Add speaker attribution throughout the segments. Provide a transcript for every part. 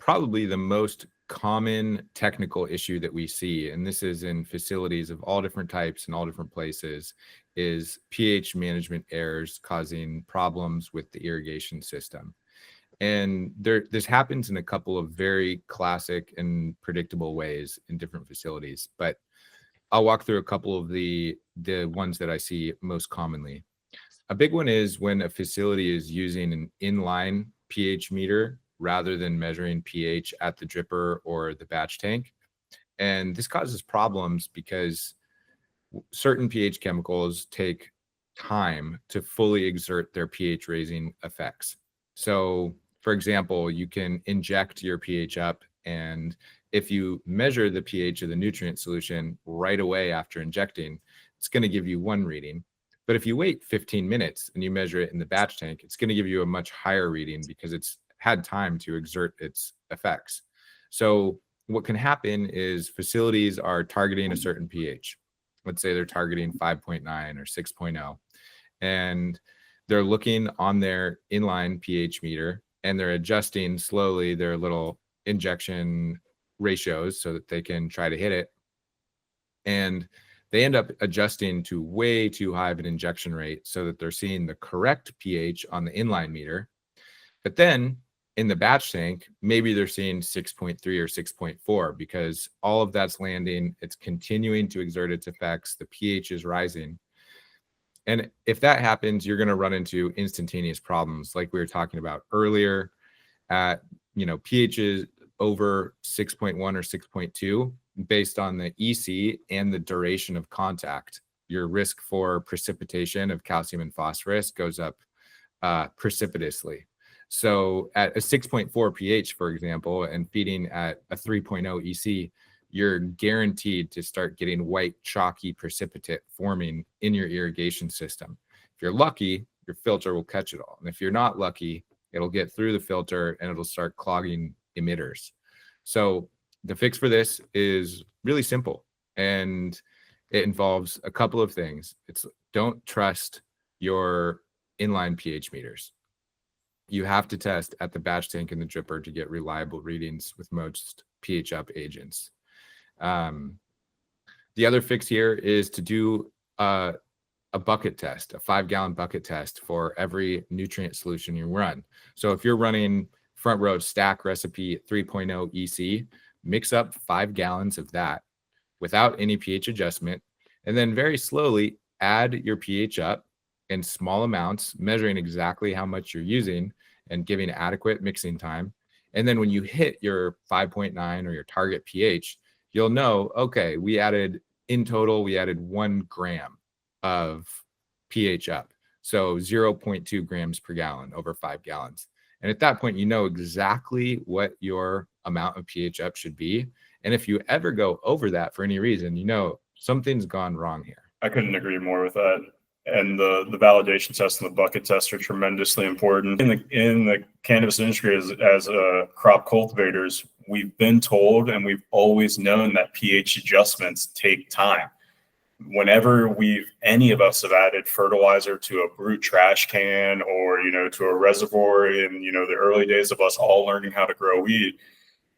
Speaker 1: probably the most common technical issue that we see, and this is in facilities of all different types and all different places, is pH management errors causing problems with the irrigation system. And this happens in a couple of very classic and predictable ways in different facilities, but I'll walk through a couple of the ones that I see most commonly. A big one is when a facility is using an inline pH meter rather than measuring pH at the dripper or the batch tank. And this causes problems because certain pH chemicals take time to fully exert their pH raising effects. So, for example, you can inject your pH up, and if you measure the pH of the nutrient solution right away after injecting, it's going to give you one reading. But if you wait 15 minutes and you measure it in the batch tank, it's going to give you a much higher reading because it's had time to exert its effects. So what can happen is facilities are targeting a certain pH. Let's say they're targeting 5.9 or 6.0, and they're looking on their inline pH meter and they're adjusting slowly their little injection ratios so that they can try to hit it. And they end up adjusting to way too high of an injection rate so that they're seeing the correct pH on the inline meter. But then in the batch tank, maybe they're seeing 6.3 or 6.4 because all of that's landing. It's continuing to exert its effects. The pH is rising. And if that happens, you're going to run into instantaneous problems like we were talking about earlier. At, pH is over 6.1 or 6.2, based on the EC and the duration of contact, your risk for precipitation of calcium and phosphorus goes up precipitously. So at a 6.4 pH, for example, and feeding at a 3.0 EC, you're guaranteed to start getting white chalky precipitate forming in your irrigation system. If you're lucky, your filter will catch it all. And if you're not lucky, it'll get through the filter and it'll start clogging emitters. So the fix for this is really simple, and it involves a couple of things. It's don't trust your inline pH meters. You have to test at the batch tank and the dripper to get reliable readings with most pH up agents. The other fix here is to do a bucket test, a 5-gallon bucket test for every nutrient solution you run. So if you're running front row stack recipe 3.0 EC, mix up 5 gallons of that without any pH adjustment, and then very slowly add your pH up in small amounts, measuring exactly how much you're using and giving adequate mixing time. And then when you hit your 5.9 or your target pH, you'll know, okay, in total, we added 1 gram of pH up. So 0.2 grams per gallon over 5 gallons. And at that point, you know exactly what your amount of pH up should be. And if you ever go over that for any reason, something's gone wrong here.
Speaker 2: I couldn't agree more with that. And the validation test and the bucket test are tremendously important. In the cannabis industry, as crop cultivators, we've been told and we've always known that pH adjustments take time. Whenever any of us have added fertilizer to a brute trash can or, to a reservoir in, the early days of us all learning how to grow weed,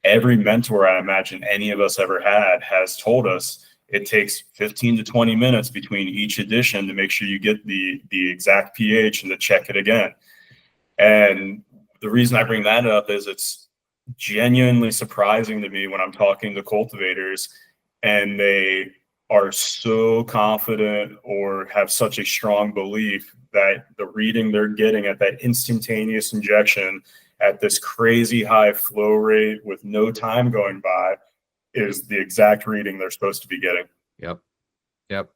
Speaker 2: every mentor I imagine any of us ever had has told us it takes 15 to 20 minutes between each addition to make sure you get the exact pH and to check it again. And the reason I bring that up is it's genuinely surprising to me when I'm talking to cultivators and they are so confident or have such a strong belief that the reading they're getting at that instantaneous injection at this crazy high flow rate with no time going by is the exact reading they're supposed to be getting.
Speaker 1: Yep.